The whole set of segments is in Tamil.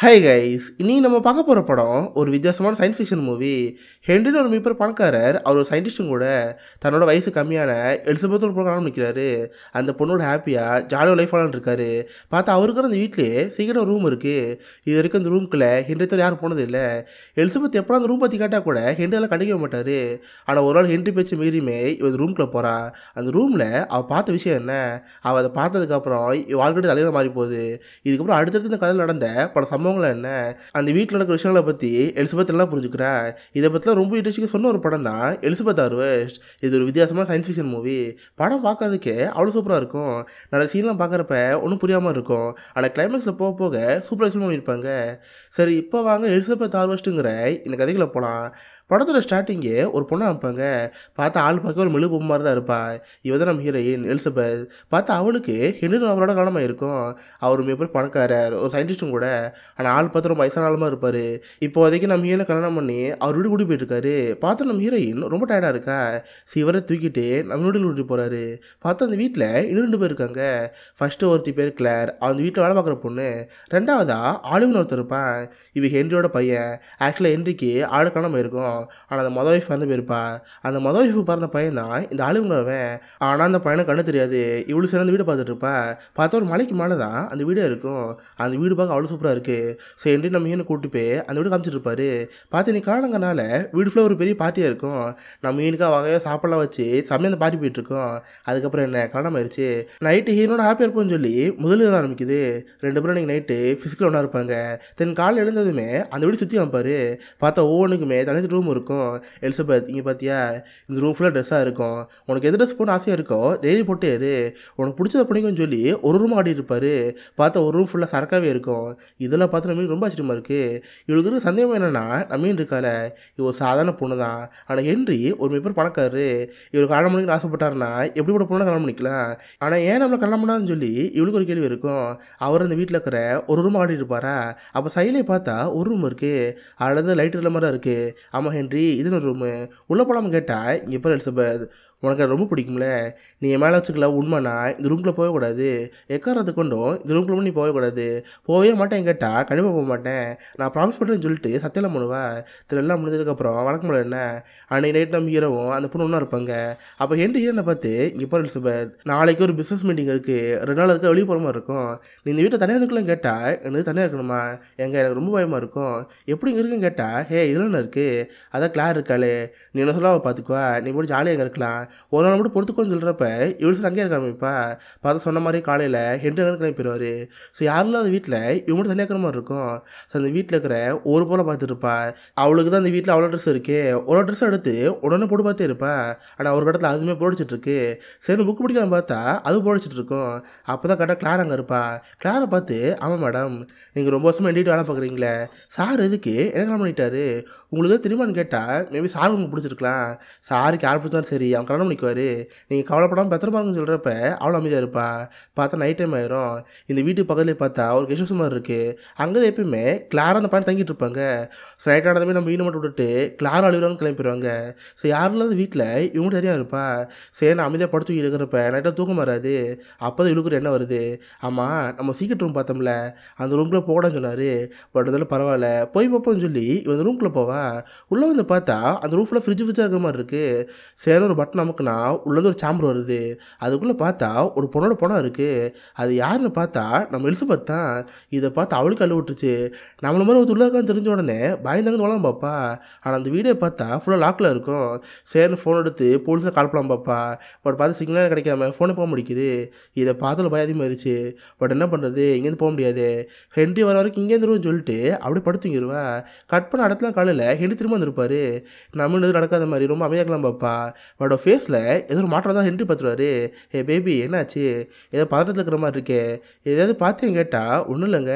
ஹாய் கைஸ் இன்னைக்கு நம்ம பார்க்க போகிற படம் ஒரு வித்தியாசமான சயின்ஸ் ஃபிக்ஷன் மூவி. ஹென்ரின்னு ஒரு மிகப்பெரிய பணக்காரர், அவர் ஒரு சயின்டிஸ்டும் கூட. தன்னோட வயசு கம்மியான எலிசபெத் ஒரு பொண்ணு நிற்கிறாரு. அந்த பொண்ணோட ஹாப்பியாக ஜாலியாக லைஃப் ஆளான்னு இருக்காரு. பார்த்தா அவருக்கு அந்த வீட்டிலே சீக்கிரம் ஒரு ரூம் இருக்குது. இது வரைக்கும் அந்த ரூம்குள்ளே ஹென்றி தவிர யாரும் போனது இல்லை. எலிசபெத் எப்போ அந்த ரூம் பற்றி கேட்டால் கூட ஹென்ரியெல்லாம் கண்டிக்க மாட்டார். ஆனால் ஒரு நாள் ஹென்றி பேச்சு மீறியுமே இவன் ரூம்குள்ளே போகிறா. அந்த ரூமில் அவள் பார்த்த விஷயம் என்ன, அவள் அதை பார்த்ததுக்கப்புறம் இவள் ஆல்ரெடி தலையில் மாறி போகுது. இதுக்கப்புறம் அடுத்தடுத்து இந்த கதையில் நடந்த பல சம்பவங்கள் என்ன, அந்த வீட்டில் நடக்கிற விஷயங்களை பற்றி எலிசபெத் எல்லாம் புரிஞ்சுக்கிறா. இதை பற்றிலாம் ரொம்ப இன்ட்ரெஸ்டிங்காக சொன்ன ஒரு படம் தான் எலிசபெத் ஹார்வெஸ்ட். இது ஒரு வித்தியாசமான சயின்ஸ் ஃபிக்ஷன் மூவி. படம் பார்க்கறதுக்கே அவ்வளோ சூப்பராக இருக்கும். நிறைய சீன்லாம் பார்க்குறப்ப ஒன்றும் புரியாமல் இருக்கும். ஆனால் கிளைமேக்ஸில் போக போக சூப்பராக எக்ஸ்பிளைன் பண்ணியிருப்பாங்க. சரி, இப்போ வாங்க எலிசபெத் ஹார்வெஸ்ட்டுங்கிற இந்த கதைகளை போகலாம். படத்தோட ஸ்டார்டிங்கே ஒரு பொண்ணை வைப்பாங்க. பார்த்தா ஆள் பார்க்க ஒரு மெழு பொம்மை மாதிரி தான் இருப்பா. இவ தான் நம்ம ஹீரோயின் எலிசபெத். பார்த்தா அவளுக்கு ஹென்றி அவரோட காலமாக இருக்கும். அவர் மிகப்பெரிய பணக்காரர், ஒரு சயின்டிஸ்ட்டும் கூட. ஆனால் ஆள் பார்த்து ரொம்ப வயசான ஆளுமா இருப்பார். இப்போதைக்கு நம்ம ஹீரோனை கல்யாணம் பண்ணி அவர் வீடு கூட்டி போயிட்டுருக்காரு. பார்த்தா நம்ம ஹீரோயின் ரொம்ப டயர்டாக இருக்கா. இவரை தூக்கிட்டு நம்ம வீட்டில் கூட்டிட்டு போகிறாரு. பார்த்தா அந்த வீட்டில் இன்னும் 2 பேர் இருக்காங்க. ஃபஸ்ட்டு ஒருத்தி பேர் கிளார், அந்த வீட்டில் வேலை பார்க்குற பொண்ணு. ரெண்டாவதா ஆலிவ்னு ஒருத்தர் இருப்பான். இவ ஹென்ரியோட பையன். ஆக்சுவலாக ஹென்ரிக்கு ஆள் காணாமல் இருக்கும். ஆனால் அந்த மொதல் ஒய்ஃப் வந்து போயிருப்பா. அந்த மொதல் ஒய்ஃபு பிறந்த பையன் தான் இந்த ஆளுங்கிறவன். ஆனால் அந்த பையனுக்கு கண்ணு தெரியாது. இவ்வளோ சேர்ந்து வீடை பார்த்துட்டு இருப்பா. பார்த்தா ஒரு மலைக்கு மேலே தான் அந்த வீடே இருக்கும். அந்த வீடு பார்க்க அவ்வளோ சூப்பராக இருக்குது. சரி, என்று நம்ம மீனை கூப்பிட்டு போய் அந்த வீடு காமிச்சிட்டு இருப்பாரு. பார்த்து நீ காலங்கனால வீடு ஃபுல்லாக ஒரு பெரிய பார்ட்டியாக இருக்கும். நம்ம மீனுக்காக வகையாக சாப்பாடலாம் வச்சு செம்மையாக அந்த பார்ட்டி போயிட்டுருக்கோம். அதுக்கப்புறம் என்ன கல்யாணம் ஆயிடுச்சு. நைட்டு ஹீரோட ஹாப்பியாக இருப்போம்னு சொல்லி முதலில் ஆரம்பிக்குது. 2 பேரும் இன்றைக்கி நைட்டு ஃபிசிக்கல் ஒன்றா இருப்பாங்க. தென் காலையில் எழுந்ததுமே அந்த வீடு சுற்றி வைப்பார். பார்த்தா ஒவ்வொன்றுக்குமே தனி ரூம் இருக்கும். எலிசபெத், இங்கே பார்த்தியா, இந்த ரூம் ஃபுல்லாக ட்ரெஸ்ஸாக இருக்கும். உனக்கு எது ட்ரெஸ் போன ஆசையாக இருக்கோ டெய்லி போட்டே இரு. உனக்கு பிடிச்சத பிடிக்கும்னு சொல்லி ஒரு ரூம் ஆடிட்டு இருப்பார். பார்த்தா ஒரு ரூம் ஃபுல்லாக சரக்காகவே இருக்கும். இதெல்லாம் பார்த்து நம்ம ரொம்ப ஆச்சரியமாக இருக்குது. இவளுக்கு இருக்க சந்தேகம் என்னென்னா, நம்ம மீன் இருக்கால, இவ ஒரு சாதாரண பொண்ணு தான். ஆனால் ஹென்றி ஒரு மிகப்பெரிய பணக்காரரு. இவர் கல்யாணம் பண்ணிக்கணும்னு ஆசைப்பட்டாருன்னா எப்படி கூட பொண்ணை கல்யாணம் பண்ணிக்கலாம். ஆனால் ஏன் நம்மளை கல்யாணம் பண்ணாதுன்னு சொல்லி இவளுக்கு ஒரு கேள்வி இருக்கும். அவர் அந்த வீட்டில் இருக்கிற ஒரு ரூம் ஆடிட்டு இருப்பாரா. அப்போ சைடிலே பார்த்தா ஒரு ரூம் இருக்குது. அதில் இருந்து லைட் இருக்கிற மாதிரி தான் இருக்குது. ஆமாம் ஹென்றி, இதுன்னு ஒரு ரூமு. உள்ளே போகலாமல் கேட்டால் இங்கே இப்போ எலிசபெத், உனக்கு அது ரொம்ப பிடிக்கும்ல, நீ என் மேலே வச்சுக்கல, உண்மைனா இந்த ரூம்குள்ளே போகக்கூடாது. எக்காரத்தை கொண்டும் இந்த ரூம்குள்ளே நீ போகக்கூடாது. போகவே மாட்டேன் கேட்டால் கண்டிப்பாக போக மாட்டேன், நான் ப்ராமிஸ் பண்ணுறேன்னு சொல்லிட்டு சத்தியெல்லாம் பண்ணுவேன். இதில் எல்லாம் முடிஞ்சதுக்கப்புறம் வழக்கம் போல என்ன, அன்றைக்கி நைட் நம்ம ஹீரோவும் அந்த பொண்ணு ஒன்றா இருப்பாங்க. அப்போ ஹென்றி ஹீரோனை பார்த்து, இங்கே போகிற எலிசபெத், நாளைக்கு ஒரு பிஸ்னஸ் மீட்டிங் இருக்குது, 2 நாள் அதுக்கு வெளியே போகிற மாதிரி இருக்கும். நீ இந்த வீட்டை தனியாக இருக்கலாம் கேட்டால் எனக்கு தனியாக இருக்கணுமா, எனக்கு ரொம்ப பயமாக இருக்கும். எப்படி இங்கே இருக்குன்னு கேட்டால், ஹே இதில் என்ன இருக்குது, அதான் கிளார் இருக்காளே, நீ என்ன சொல்ல அவள் பார்த்துக்குவா, நீ போய் ஜாலியாக இங்கே இருக்கலாம், ஒரு நாள் மட்டும் பொறுத்துக்கோன்னு சொல்கிறப்ப இவಳು அங்கேயே இருக்க ஆரம்பிப்பா. பார்த்து சொன்ன மாதிரி காலையில் ஹென்றி வந்து கிளம்பிடுவார். ஸோ யாரும் இல்லாத வீட்டில் இவங்க மட்டும் தனியாக இருக்கிற மாதிரி இருக்கும். ஸோ அந்த வீட்டில் இருக்கிற ஒரு போல பார்த்துட்டு இருப்பா. அவளுக்கு தான் அந்த வீட்டில் அவ்வளோ ட்ரெஸ் இருக்கே, ஒரு ட்ரெஸ் எடுத்து உடனே போட்டு பார்த்தே இருப்பா. ஆனால் ஒரு இடத்துல அதுவுமே போடிச்சிட்ருக்கு. சரி புக்கு பிடிக்கலாம் பார்த்தா அது போடிச்சிட்டு இருக்கும். அப்போ தான் கரெக்டாக கிளார் அங்கே இருப்பா. கிளாரை பார்த்து, ஆமாம் மேடம், நீங்கள் ரொம்ப வருஷமாக எண்டிட்டு வேலை பார்க்குறீங்களே, சார் எதுக்கு எனக்கு கல்யாணம் பண்ணிட்டாரு, உங்களுக்கு தெரியுமான்னு கேட்டால், மேபி சார் உங்களுக்கு பிடிச்சிருக்கலாம், சாருக்கு யார் பிடிச்சாலும் சரி அவன் கல்யாணம் பண்ணிக்குவார், நீங்கள் கவலைப்படாமல் பத்திரமா இருக்குன்னு சொல்கிறப்ப அவ்வளோ அமைதியாக இருப்பா. பார்த்தா நைட் டைம் ஆயிரும். இந்த வீட்டுக்கு பக்கத்துலேயே பார்த்தா ஒரு கெஸ்ட் மாதிரி இருக்குது. அங்கே தான் எப்பயுமே கிளாராக அந்த பையன் தங்கிட்டு இருப்பாங்க. ஸோ நைட் ஆனதுமே நம்ம வீடு மட்டும் விட்டுட்டு கிளார் அழுகிறாங்க கிளம்பிடுவாங்க. ஸோ யாரும் இல்லாத வீட்டில் இவங்க தனியாக இருப்பா. சரி, நான் அமைதியாக படுத்து இருக்கிறப்ப நைட்டாக தூக்கம் வராது. அப்போ தான் இழுக்கிற என்ன வருது, ஆமாம் நம்ம சீக்கிரம் ரூம் பார்த்தோம்ல, அந்த ரூம்குள்ளே போகக்கூடாதுன்னு சொன்னார். பட் அதில் பரவாயில்ல போய் பார்ப்போம்னு சொல்லி இவன் ரூம்குள்ளே போவா. உள்ளே வந்து பார்த்தா அந்த ரூம் ஃபுல்லாக ஃப்ரிட்ஜ் இருக்கிற மாதிரி இருக்குது. சரி, ஒரு பட்டன் நமக்குனா உள்ளேருந்து ஒரு சாம்பர் வருது. அதுக்குள்ளே பார்த்தா ஒரு பொண்ணோட பணம் இருக்குது. அது யாருன்னு பார்த்தா நம்ம எலிசபெத் தான். இதை பார்த்து அவளுக்கு அள்ளு விட்டுருச்சு. நம்மள மாதிரி ஒரு உள்ளே இருக்கான்னு தெரிஞ்ச உடனே பயந்தாங்க வளம் பார்ப்பா. ஆனால் அந்த வீடியோ பார்த்தா ஃபுல்லாக லாக்கில் இருக்கும். சரின்னு ஃபோன் எடுத்து போலீஸை கால் பண்ணலாம் பார்ப்பா. பட் பார்த்து சிக்னலே கிடைக்காம ஃபோனை போக முடிக்குது. இதை பார்த்துல பயம் அதிகமாகிருச்சு. பட் என்ன பண்ணுறது, இங்கேருந்து போக முடியாது. ஹென்றி வர வரைக்கும் இங்கேருந்து வருவோம்னு சொல்லிட்டு அப்படியே படுத்துங்கிடுவா. கட் பண்ண இடத்துல காலையில் ஹென்றி திரும்ப வந்திருப்பாரு. நம்ம எதுவும் நடக்காத மாதிரி ரொம்ப அமைதியாக்கலாம் பார்ப்பா. பட் ஃபேஸில் ஏதோ ஒரு மாற்றம் தான் ஹென்றி பார்த்துருவாரு. ஏ பேபி, என்னாச்சு, ஏதோ பதட்டத்தில் இருக்கிற மாதிரி இருக்கே, ஏதாவது பார்த்தேன் கேட்டால், ஒன்றும் இல்லைங்க,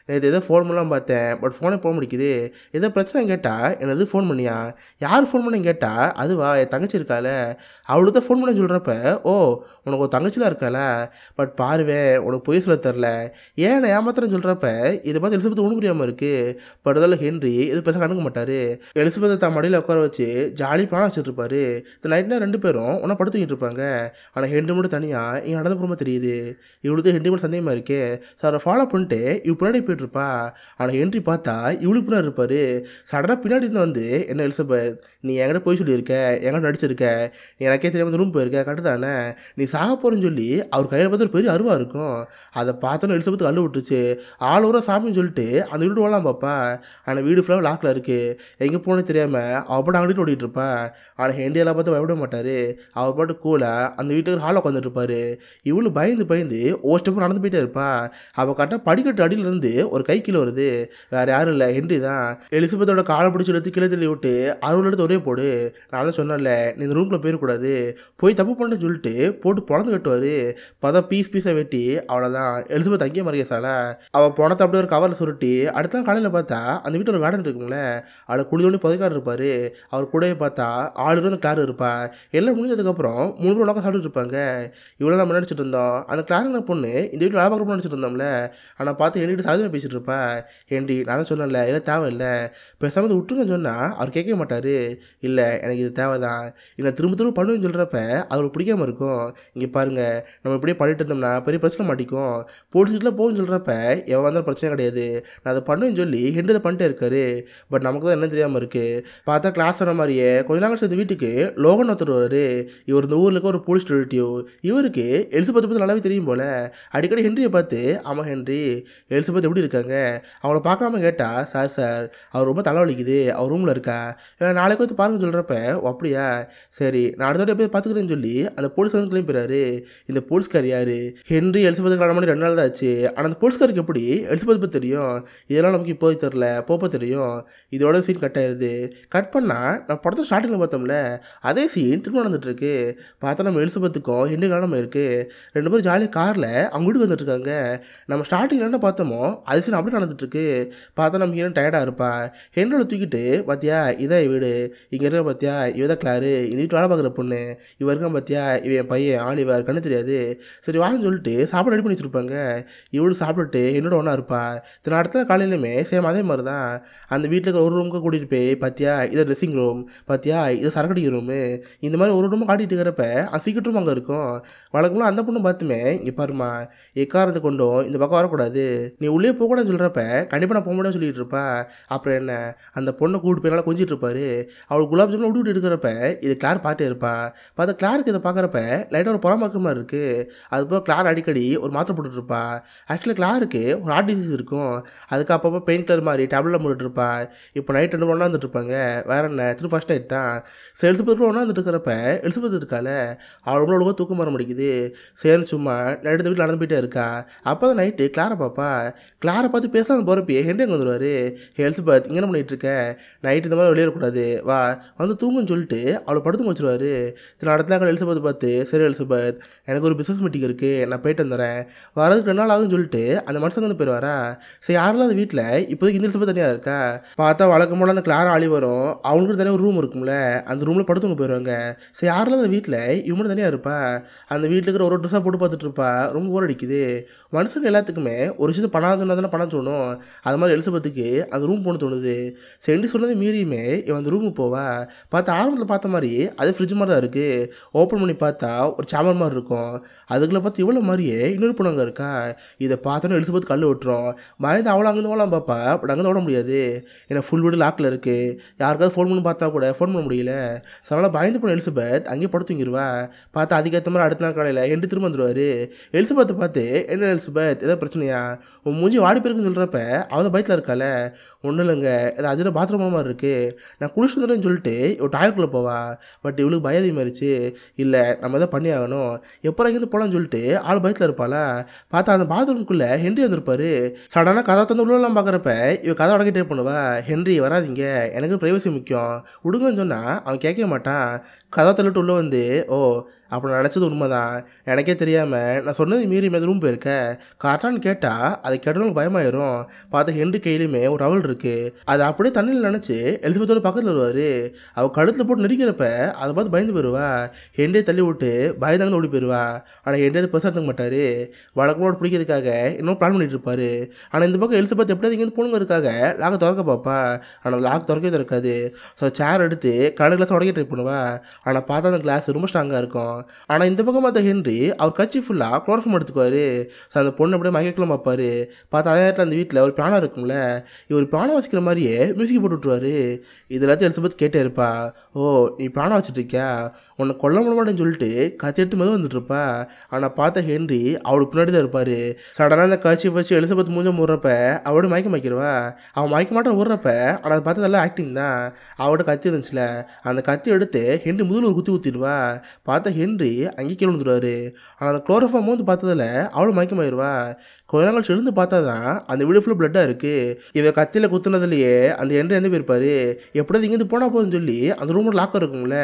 நேற்று ஏதோ ஃபோன் பண்ணலாம் பார்த்தேன், பட் ஃபோனே போக முடிக்குது, ஏதோ பிரச்சனை கேட்டால் என்னது ஃபோன் பண்ணியா, யார் ஃபோன் பண்ணேன்னு கேட்டால், அதுவா என் தங்கச்சி இருக்கால அவளுக்கு தான் ஃபோன் பண்ண சொல்கிறப்ப, ஓ உனக்கு ஒரு தங்கச்சிலாம் இருக்கால, பட் பாருவேன் உனக்கு பொய் சொல்ல தெரில, ஏன் நான் ஏமாத்துறேன்னு சொல்கிறப்ப இதை பார்த்து எலிசபெத் ஒன்றும் புரியாமல் இருக்குது. பட் அதில் ஹென்றி இது பேச கண்டுக்க மாட்டார். எலிசபெத்தை தான் மடியில் உட்கார வச்சு ஜாலி பிளான் வச்சுட்டு இருப்பாரு. இந்த நைட்னா 2 பேரும் ஒன்றா படுத்துக்கிட்டு இருப்பாங்க. ஆனால் ஹென்றி மட்டும் தனியாக இங்கே நடந்த புறமா தெரியுது. இவளுக்கு ஹென்றி மட்டும் சந்தேகமாக இருக்கே. சார் ஃபாலோ பண்ணிட்டு இவ பின்னாடி போயிட்டு இருப்பா. ஆனால் ஹென்றி பார்த்தா இவளுக்கு பின்னாடி இருப்பார். சடனாக பின்னாடி இருந்து வந்து, என்ன எலிசபெத், நீ என்கிட்ட போய் சொல்லியிருக்க, என்கிட்ட நடிச்சிருக்க, நீ எனக்கே தெரியாமல் ரூம் போயிருக்க, கரெக்டு தானே, நீ சாக போகிறேன்னு சொல்லி அவர் கையில் பார்த்து ஒரு பெரிய அருவா இருக்கும். அதை பார்த்தோன்னு எலிசபெத்துக்கு அள்ளு விட்டுச்சு. ஆள் ஊரா சாமின்னு சொல்லிட்டு அந்த வீடு ஓடலாம் பார்ப்பா. ஆனால் வீடு ஃபுல்லாக லாக்கில் இருக்குது. எங்கே போனே தெரியாமல் அவள் பாட்டு அங்கிட்டு ஓடிட்டு இருப்பா. ஆனால் ஹெண்டியெல்லாம் பார்த்து பயப்பட மாட்டார். அவர் பாட்டு கூலாக அந்த வீட்டுக்கு ஹாலில் உட்காந்துட்டு இருப்பார். இவ்வளோ பயந்து பயந்து ஒரு ஸ்டெப்பு நடந்து போயிட்டே இருப்பா. அவள் கரெக்டாக படிக்கட்டு அடியிலேருந்து ஒரு கை கீழே வருது. வேறு யாரும் இல்லை, ஹென்றி தான். எலிசபெத்தோட காலை பிடிச்சி எடுத்து கீழே தள்ளி விட்டு அறுவல் எடுத்து ஒரே போடு, நான் தான் சொன்னேன்ல நீ இந்த ரூமில் போயிடக்கூடாது, போய் தப்பு பண்ணுன்னு சொல்லிட்டு போட்டு பொழந்து கட்டுவார். பார்த்தா பீஸாக வெட்டி அவ்வளோதான். எலிசபெத் அங்கேயே மறைய சாலை. அவள் பணத்தை அப்படியே ஒரு கவரில் சுருட்டி அடுத்த நாள் காலையில் பார்த்தா அந்த வீட்டில் ஒரு கார்டன் இருக்குங்கள, அதில் குழி தோண்டி புதைக்காடு இருப்பார். அவர் கூடவே பார்த்தா ஆளு அந்த கிளார் இருப்பா. எல்லாம் முடிஞ்சதுக்கப்புறம் 3 பேர் உலகம் சாப்பிட்டு இருப்பாங்க. இவ்வளோ நம்ம நினச்சிட்டு இருந்தோம் அந்த கிளாருங்கிற பொண்ணு இந்த வீட்டில் வேலை பார்க்குறோம்னு நினச்சிட்டு இருந்தோம்ல. ஆனால் பார்த்து ஹென்றிட்டு சாதனை பேசிகிட்டு இருப்பா. ஹென்றி, நான் தான் சொன்னேன்ல இதெல்லாம் தேவையில்லை, பேசாமல் இதை விட்டுருங்கன்னு சொன்னால் அவர் கேட்க மாட்டார். இல்லை எனக்கு இது தேவை தான், இதை திரும்ப திரும்ப பண்ணுவேன்னு சொல்கிறப்ப அவருக்கு பிடிக்காமல் இருக்கும். இங்கே பாருங்கள், நம்ம இப்படியே பண்ணிட்டு இருந்தோம்னா பெரிய பிரச்சனை மாட்டிக்கும், போலீஸ்கிட்டலாம் போகுன்னு சொல்கிறப்ப எவன் வந்தாலும் பிரச்சனை கிடையாது, நான் அதை பண்ணுவேன்னு சொல்லி ஹென்றி அதை பண்ணிட்டே இருக்காரு. பட் நமக்கு தான் என்ன தெரியாமல் இருக்குது. பார்த்தா கிளாஸ் சொன்ன மாதிரியே கொஞ்ச நாள் சேர்ந்த வீட்டுக்கு லோகன் ஒருத்தர் வருவார். இவர் இந்த ஊரில் ஒரு போலீஸ் டிடெக்டிவ். இவருக்கு எலிசபெத் பற்றி நல்லாவே தெரியும் போல். அடிக்கடி ஹென்ரியை பார்த்து, ஆமாம் ஹென்றி, எலிசபெத் எப்படி இருக்காங்க, அவங்கள பார்க்காம கேட்டால், சார் அவர் ரொம்ப தலைவலிக்குது, அவர் ரூமில் இருக்கா, நாளைக்கு வந்து பாருங்க சொல்கிறப்ப, அப்படியா சரி நான் அடுத்த போய் பார்த்துக்கிறேன்னு சொல்லி அந்த போலீஸ் வந்து கிளம்பிடுறாரு. இந்த போலீஸ்கார் யார்? ஹென்றி எலிசபெத் கல்யாணம் பண்ணி 2 நாள் தான் ஆச்சு. ஆனால் அந்த போலீஸ்காருக்கு எப்படி எலிசபெத் பற்றி தெரியும்? இதெல்லாம் நமக்கு இப்போது தெரில, போப்போ தெரியும். இதோட சீன் கட் ஆயிடுது. கட் பண்ணால் நம்ம படத்தை ஸ்டார்டிங்கில் பார்த்தோம்ல அதே சீன் திரும்ப நடந்துட்டுருக்கு. பார்த்தா நம்ம எலிசபெத்துக்கும் ஹென்றி கல்யாணம் இருக்குது. 2 பேரும் ஜாலியாக காரில் அவங்க வீட்டுக்கு வந்துட்டுருக்காங்க. நம்ம ஸ்டார்டிங்கில் என்ன பார்த்தோமோ அது சீன் அப்படியே நடந்துட்டுருக்கு. பார்த்தா நம்ம ஹீரோயின் டயர்டாக இருப்பா. ஹென்ரியோட தூக்கிட்டு, பார்த்தியா இதான் வீடு, இங்கே இருக்க பார்த்தியா இவ தான் கிளாரு, இந்த வீட்டு வேலை பார்க்குற பொண்ணு, இவ இருக்கான் பார்த்தியா இவன் என் பையன் ஆலிவர், கண்ணு தெரியாது, சரி வாங்கன்னு சொல்லிட்டு சாப்பாடு ரெடி பண்ணி வச்சுருப்பாங்க. இவಳು சாப்பிட்டுட்டு என்னோட ஒன்றா இருப்பா. இத்தனை அடுத்த காலையிலுமே சேம் அதே மாதிரி தான். அந்த வீட்டில் ஒரு ரூமுக்கு கூட்டிகிட்டு போய், பார்த்தியா இதை ட்ரெஸ்ஸிங் ரூம், பார்த்தியா இது சரக்கடிக்க ரூமு, இந்த மாதிரி ஒரு ரூமும் காட்டிகிட்டு இருக்கிறப்ப அந்த சீக்கிரம் ரூம் அங்கே இருக்கும். வழக்கமாக அந்த பொண்ணு பார்த்துமே, இங்கே பாருமா எக்காரத்தை கொண்டும் இந்த பக்கம் வரக்கூடாது, நீ உள்ளே போகக்கூடாதுன்னு சொல்கிறப்ப கண்டிப்பாக நான் போக முடியாது சொல்லிட்டு இருப்பா. அப்புறம் என்ன, அந்த பொண்ணை கூப்பிட்டு போய் நல்லா கொஞ்சிட்டு இருப்பாரு. அவள் குலாப் ஜாமுன் விட்டு இருக்கிறப்ப இது கிளார் பார்த்தே இருப்பா. பார்த்தா கிளாருக்கு இதை பார்க்குறப்ப லைட்டாக ஒரு பராமரிக்க மாதிரி இருக்குது. அது போக கிளார் அடிக்கடி ஒரு மாத்திரை போட்டுட்ருப்பா. ஆக்சுவலாக கிளாருக்கு ஒரு ஹார்ட் டிசீஸ் இருக்கும். அதுக்கு அப்பப்போ பெயின் கிளர் மாதிரி டேப்லெட் போட்டுட்ருப்பா. இப்போ நைட் 2 ஒன்றா வந்துட்டு இருப்பாங்க. வேற என்ன, திரும்ப ஃபஸ்ட் நைட் தான். சரி எலிசபெத் ஒன்றா வந்துட்டு இருக்கிறப்ப எலிசபெத் இருக்கால, அவள் ரொம்ப தூக்கம் வர முடிக்குது. சரி சும்மா நைட்டு வீட்டில் நடந்து போயிட்டே இருக்கா. அப்போ தான் நைட்டு கிளாரை பார்ப்பா. கிளாரை பார்த்து பேசாமல் போகிறப்பே ஹென்றி அங்கே வந்துடுவார். எலிசபெத் இங்கே என்ன பண்ணிகிட்டு இருக்க, நைட்டு இந்த மாதிரி வெளியேறக்கூடாது, வா வந்து தூங்குன்னு சொல்லிட்டு அவளை படுத்து வச்சுருவார். அடுத்த நாள் எலிசபெத் பார்த்து, சரி எலிசபெத் எனக்கு ஒரு பிஸ்னஸ் மீட்டிங் இருக்குது, நான் போயிட்டு வந்துடுறேன், வரதுக்கு 2 நாள் ஆகுன்னு சொல்லிட்டு அந்த மனுஷன் வந்து போயிடுவாரா. சரி யாரெல்லாம் அந்த வீட்டில் இப்போதைக்கு இந்த எலிசபெத் தனியாக இருக்கா. பார்த்தா வழக்கம் போல அந்த கிளாரா ஆளி வரும். அவங்களுக்கு தனியாக ஒரு ரூம் இருக்கும்ல, அந்த ரூமில் படுத்துவங்க போயிடுவாங்க. சரி யாரெல்லாம் அந்த வீட்டில் இவங்க தனியாக இருப்பா. அந்த வீட்டில் இருக்கிற ஒரு ட்ரெஸ்ஸாக போட்டு பார்த்துட்டு இருப்பா. ரொம்ப போர் அடிக்குது. மனுஷங்க எல்லாத்துக்குமே ஒரு விஷயத்தை பணம் சொன்னால் தானே பணம் தோணும். அது மாதிரி எலிசபெத்துக்கு அந்த ரூம் போன தோணுது. சென்டி சொன்னது மீறியுமே இவன் அந்த ரூமுக்கு போவா. பார்த்தா ஆரம்பத்தில் பார்த்த மாதிரி அது ஃப்ரிட்ஜ் மாதிரி தான் இருக்குது. ஓப்பன் பண்ணி பார்த்தா ஒரு சாமர் மாதிரி இருக்கும். அதுக்குள்ளே பார்த்து இவ்வளோ மாதிரியே இன்னொரு பொண்ணு அங்கே இருக்கா. இதை பார்த்தோன்னா எலிசபெத் கல் விட்டுரும். பயந்து அவளை அங்கேருந்து ஓடலாம் பார்ப்பா. பட் அங்கே ஓட முடியாது, ஏன்னா ஃபுல் வீடு லாக்கில் இருக்குது. யாருக்காவது ஃபோன் பண்ணி பார்த்தா கூட ஃபோன் பண்ண முடியல. அதனால் பயந்து போன எலிசபெத் அங்கேயே படுத்துங்கிடுவா. பார்த்தா அதுக்கேற்ற மாதிரி அடுத்த நாள் காலையில் ஹென்றி திரும்ப வந்துடுவார். எலிசபெத்தை பார்த்து, என்ன எலிசபெத் ஏதாவது பிரச்சனையா, உன் மூஞ்சி வாடி போயிருக்குன்னு சொல்கிறப்ப அவள் பயத்தில் இருக்கால. ஒன்றும் இல்லைங்க, அது அஜின பாத்ரூம் மாதிரி இருக்குது, நான் குளிச்சு வந்துடுன்னு சொல்லிட்டு இவள் டாய்லெட்டில் போவா. பட் இவளுக்கு பயம் அதிகமாகிருச்சு. இல்லை நம்ம எதாவது பண்ணி ஆகணும், எப்போ இங்கேருந்து போகலான்னு சொல்லிட்டு ஆள் பயத்தில் இருப்பாளா. பார்த்தா அந்த பாத்ரூம்குள்ளே ஹென்றி வந்திருப்பாரு. சடனாக கதை தந்து உள்ளலாம் பார்க்குறப்ப இவள் கதை உடக்கே ட்ரை பண்ணுவா. ஹென்றி வராதிங்க, எனக்கு ப்ரைவசி முக்கியம், விடுங்கன்னு சொன்னால் அவன் கேட்க மாட்டான். கதை தள்ளிட்டு உள்ளே வந்து, ஓ அப்போ நான் நினச்சது உண்மைதான். எனக்கே தெரியாமல் நான் சொன்னது மீறி மேலே ரூம் போயிருக்கேன். கரெக்டானு கேட்டால் அதை கேட்டவங்களுக்கு பயமாயிரும். பார்த்தா ஹென்றி கையிலுமே ஒரு ரவல் இருக்குது. அதை அப்படியே தண்ணியில் நினச்சி எலிசபெத்தோட பக்கத்தில் வருவார். அவள் கழுத்தில் போட்டு நெரிக்கிறப்ப அதை பார்த்து பயந்து போயிடுவா. ஹென்ரியை தள்ளி விட்டு பயந்தாங்கன்னு ஓடி போயிடுவா. ஆனால் ஹென்றி அதை பெருசாக எடுத்துக்க மாட்டார். வழக்கமோடு பிடிக்கிறதுக்காக இன்னும் பிளான் பண்ணிட்டு இருப்பார். ஆனால் இந்த பக்கம் எலிசபெத் எப்படியாவது இங்கேருந்து போகணுங்கிறதுக்காக லாக்கை திறக்க பார்ப்பா. ஆனால் லாக் திறக்கவே திறக்காது. ஸோ சேர் எடுத்து கண்ணு கிளாஸ் உடைக்க ட்ரை பண்ணுவா. ஆனால் பார்த்தா அந்த கிளாஸ் ரொம்ப ஸ்ட்ராங்காக இருக்கும். ஆனால் இந்த பக்கம் பார்த்த ஹென்றி அவர் கட்சி ஃபுல்லாக குளோரோஃபார்ம் எடுத்துக்குவார். ஸோ அந்த பொண்ணு அப்படியே மயக்கலாம் பார்ப்பார். பார்த்தா அதே நேரத்தில் அந்த வீட்டில் ஒரு பியானோ இருக்கும்ல, இவர் பியானோ வாசிக்கிற மாதிரியே மியூசிக் போட்டு விட்டுருவார். இது எல்லாத்தையும் எலிசபெத் கேட்டே இருப்பா. ஓ, நீ பியானோ வச்சுட்ருக்கியா, உன்னை கொல்ல முடியுமான்னு சொல்லிட்டு கத்தி எடுத்து மேலே வந்துட்டுருப்பா. ஆனால் பார்த்த ஹென்றி அவளுக்கு பின்னாடி தான் இருப்பார். சடனாக அந்த காட்சி வச்சு எலிசபெத் மூஞ்ச முடுறப்ப அவட மயக்க வைக்கிறவா. அவன் மயக்க மாட்டான் விடுறப்ப. ஆனால் அதை பார்த்து நல்லா ஆக்டிங் தான். அவட கத்தி இருந்துச்சுல, அந்த கத்தி எடுத்து ஹென்றி முதல்ல ஒரு குத்தி ஊற்றிடுவா. பார்த்த ஹென்றி அங்கேயே கீழே வந்துடுவார். ஆனால் அந்த குளோரோஃபார்ம் வந்து பார்த்ததில் அவளும் மயக்கமாயிருவா. கொஞ்ச நாள் எழுந்து பார்த்தா தான் அந்த வீடு ஃபுல்லாக பிளட்டாக இருக்குது. இவ கத்தியில் குத்துனதுலையே அந்த ஹென்றி எந்த போயிருப்பார். எப்படியாவது இங்கேருந்து போனால் போதுன்னு சொல்லி அந்த ரூமில் லாக்கர் இருக்கும்ல,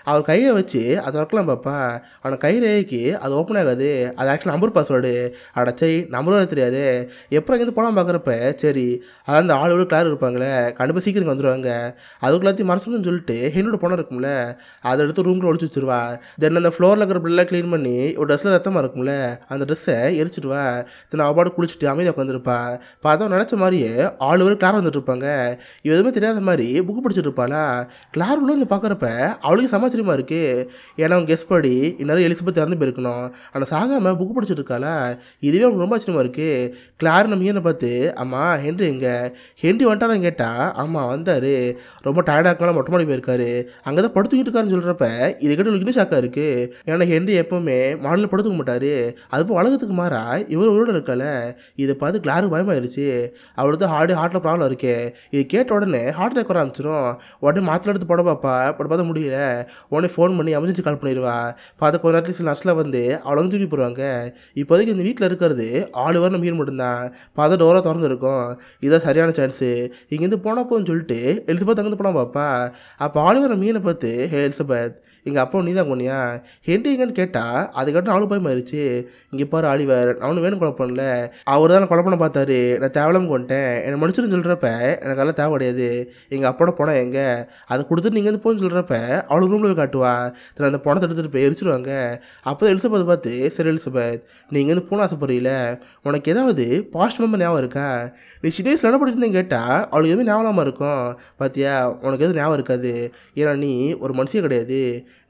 அவர் கையை வச்சு அதை வைக்கலாம் பார்ப்பா. ஆனால் கை ரேகைக்கு அது ஓப்பன் ஆகாது. அது ஆக்சுவலாக நம்பர் பாஸ்வேர்டு. அடைச்சை நம்பர் தெரியாது. எப்போ இங்கேருந்து போனால் பார்க்குறப்ப சரி அதான் அந்த ஆளோட கிளார் இருப்பாங்களே, கண்டிப்பாக சீக்கிரம் வந்துடுவாங்க, அதுக்கு எல்லாத்தையும் மறைச்சணும்னு சொல்லிட்டு ஹென்னோட பணம் இருக்கும்ல, அதை எடுத்து ரூமில் ஒழிச்சு வச்சுருவா. தென் அந்த ஃப்ளோரில் இருக்கிற பில்லாம் க்ளீன் பண்ணி ஒரு ட்ரெஸ்ஸில் ரத்தமாக இருக்கும்ல, அந்த ட்ரெஸ்ஸை எரிச்சிடுவா. தென் அவள் குளிச்சுட்டு அமைதியாக உட்காந்துருப்பா. பார்த்தா நினச்ச மாதிரியே ஆள் ஒரு கிளார் வந்துட்டு இருப்பாங்க. இவ எதுவுமே தெரியாத மாதிரி புக்கு படிச்சுட்டு இருப்பாளா. கிளார் உள்ள வந்து பார்க்குறப்ப அவளுக்கு சமாச்சரியமாக இருக்குது. ஏன்னா அவங்க கெஸ் படி இந்நேரம் எலிசபெத் இறந்து போயிருக்கணும். ஆனால் சாகாமல் புக்கு படிச்சுட்டு இருக்காளா. இதுவே அவங்களுக்கு ரொம்ப ஆச்சரியமாக இருக்குது. கிளார் நம்ம ஏன்னு பார்த்து, அம்மா ஹென்றி எங்கே, ஹென்றி வந்துட்டாரான்னு கேட்டால் ஆமாம் வந்தார், ரொம்ப டயர்டாக்கலாம் மொட்டை மாடி போயிருக்காரு, அங்கே தான் படுத்துக்கிட்டு இருக்காருன்னு சொல்கிறப்ப இது கிட்ட இன்னும் ஷாக்காக இருக்குது. ஏன்னா ஹென்றி எப்போவுமே மாடலில் படுத்துக்க மாட்டார். அதுப்போ வழக்கத்துக்கு மாறா இவர் உயிரோட இருக்கால. இதை பார்த்து கிளாருக்கு பயமாயிருச்சு. அவளுக்கு ஹார்ட்டில் ப்ராப்ளம் இருக்கே. இது கேட்ட உடனே ஹார்ட் அட்டாக் வர ஆரம்பிச்சிடும். உடனே மாத்திரை எடுத்து போட பார்ப்பா. பட் பார்த்தா முடியல. உடனே ஃபோன் பண்ணி எமர்ஜென்சி கால் பண்ணிடுவா. பார்த்தா கொஞ்ச நேரத்தில் சில நர்ஸில் வந்து அவளை வந்து தூக்கி போடுவாங்க. இப்போதைக்கு இந்த வீட்டில் இருக்கிறது ஆள் வர நம்ம மட்டும்தான். பார்த்தா டோராக திறந்து இருக்கும். இதுதான் சரியான சான்ஸு. இங்கேருந்து போனால் போதுன்னு சொல்லிட்டு எலிசபெத் அங்கேருந்து போனால் பார்ப்பா. அப்போ ஆளுவர மீனை பார்த்து, ஹே எலிசபெத், எங்கள் அப்பா நீ தான் கொனியா, ஹென்றி எங்கன்னு கேட்டால் அதுக்கட்டும் ஆளு பயமாயிருச்சு. இங்கே பாரு ஆலிவர், நான் ஒன்றும் வேணும் கொலை பண்ணல, அவர் தான் கொலை பண்ண பார்த்தாரு, நான் தேவலாம் கொண்டேன், என்னை மனுஷன்னு சொல்கிறப்ப எனக்கு அதெல்லாம் தேவை கிடையாது. எங்கள் அப்பாவோட பணம் எங்கே, அதை கொடுத்துட்டு நீங்கள் வந்து போன்னு சொல்கிறப்ப அவளுக்கு ரூமில் போய் காட்டுவா. அந்த பணத்தை எடுத்துகிட்டு போய் எரிச்சிடுவாங்க. அப்போ தான் எலிசபெத் பார்த்து, சரி எலிசபெத், நீ இங்கேருந்து போன ஆசைப்படுறீல, உனக்கு ஏதாவது பாஸ்ட் மெம்பர் ஞாபகம் இருக்கா, நீ சின்ன வயசில் என்ன படிச்சுன்னு கேட்டால் அவளுக்கு எதுவும் ஞாபகமாக இருக்கும். பார்த்தியா, உனக்கு எதுவும் ஞாபகம் இருக்காது. ஏன்னா நீ ஒரு மனுஷியே கிடையாது,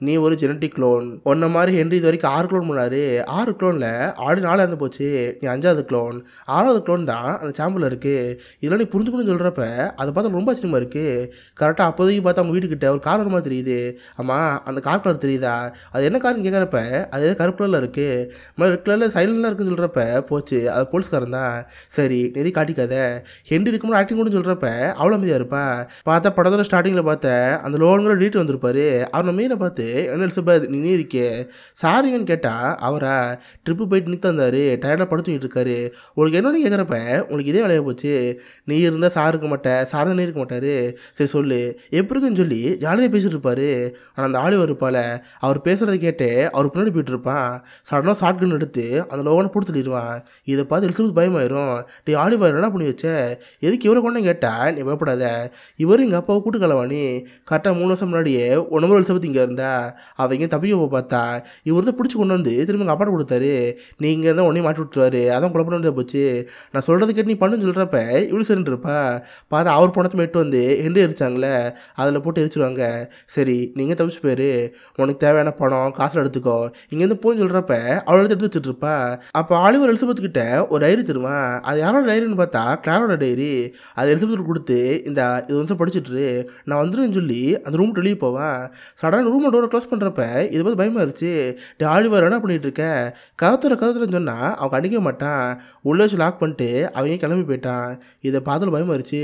நீ ஒரு ஜெனட்டிக் க்ளோன். ஒன்றை மாதிரி ஹென்றி இது வரைக்கும் 6 க்ளோன் பண்ணார். 6 க்ளோனில் ஆடு 4 இறந்து போச்சு, நீ 5வது க்ளோன். 6வது க்ளோன் தான் அந்த சாம்பிள் இருக்குது. இதெல்லாம் நீ புரிஞ்சுக்கணும்னு சொல்கிறப்ப அதை பார்த்தா ரொம்ப ஆச்சரியமாக இருக்குது. கரெக்டாக அப்போதைக்கு பார்த்தா அவங்க வீட்டுக்கிட்ட ஒரு கார் மாதிரி தெரியுது. ஆமாம், அந்த கார் கலர் தெரியுதா, அது என்ன கார்னு கேட்குறப்ப அது எதாவது கருப்பு கலரில் இருக்குது, ரெட் கலரில் சைலண்டாக இருக்குன்னு சொல்கிறப்ப போச்சு அது போலீஸ்காரன் தான். சரி நீ எதையும் காட்டிக்காத, ஹென்றி இருக்கும்போது ஆக்டிங் கூட சொல்கிறப்ப அவ்வளோ அமைதியாக இருப்பா. பார்த்தா படத்தோட ஸ்டார்டிங்கில் பார்த்த அந்த லோனுங்கிற டீட்டு வந்திருப்பாரு. அவர் நம்ம மீனை பார்த்து, என்ன எலிசபெத் நீ இருக்கே, சாரிங்கன்னு கேட்டால் அவரா ட்ரிப்பு போயிட்டு நிற்க வந்தார், டயர்டாக படுத்துக்கிட்டு இருக்காரு, உங்களுக்கு என்னன்னு கேட்குறப்ப உங்களுக்கு இதே வேலையாக போச்சு, நீ இருந்தால் சார் இருக்க மாட்டேன், சார் தான் நீ இருக்க மாட்டார், சரி சொல்லு எப்படி இருக்குன்னு சொல்லி ஜாலியாக பேசிகிட்டு இருப்பார். ஆனால் அந்த ஆளிவர் இருப்பால், அவர் பேசுகிறத கேட்டு அவர் பின்னாடி போயிட்டு இருப்பான். சடனாக ஷார்ட் கன் எடுத்து அந்த லோகனை போட்டு தள்ளிடுவான். இதை பார்த்து எலிசபெத் பயமாயிரும். நீ ஆளிவர் என்ன பண்ணி வச்ச, எதுக்கு இவரை கொண்டே கேட்டால் நீ பயப்படாத, இவர் எங்கள் அப்பாவை கூட்டு கலவானி, கரெக்டாக 3 வருஷம் முன்னாடியே ஒன்றுமே எலிசபெத் இங்கே இருந்தா, அவங்க தப்பிக்க போய் பார்த்தா இவர் தான் பிடிச்சி கொண்டு வந்து திரும்ப எங்கள் அப்பாட்ட கொடுத்தாரு, நீங்கள் இருந்தால் உடனே மாட்டி விட்டுருவாரு, அதான் குழப்பம் போச்சு, நான் சொல்கிறது கேட்டு நீ பண்ணுன்னு சொல்கிறப்ப இவ்வளோ சரின்ருப்பா. பார்த்தா அவர் பணத்தை எட்டு வந்து ஹென்றி எரிச்சாங்களே, அதில் போட்டு எரிச்சிருவாங்க. சரி நீங்கள் தப்பிச்சு போயிரு, உனக்கு தேவையான பணம் காசில் எடுத்துக்கோ, இங்கேருந்து போன்னு சொல்கிறப்ப அவளை எடுத்து வச்சுட்ருப்பா. அப்போ ஆலிவர் எலிசபெத் கிட்ட ஒரு டைரி தருவான். அது யாரோட டைரின்னு பார்த்தா கிளாரோட டைரி. அது எலிசபெத் கொடுத்து, இந்த இது வந்து படிச்சுட்டு நான் வந்துடுன்னு சொல்லி அந்த ரூம் வெளியே போவான். சடனாக ரூம் டோரை க்ளோஸ் பண்ணுறப்ப இதை பார்த்து பயமாயிருச்சு. ஆலிவர் என்ன பண்ணிகிட்டு இருக்க, கதத்துறன்னு சொன்னால் அவன் கண்டிக்க மாட்டான், உள்ளே வச்சு லாக் பண்ணிட்டு அவங்க கிளம்பி போயிட்டான். இதை பார்த்துல பயமாயிருச்சு.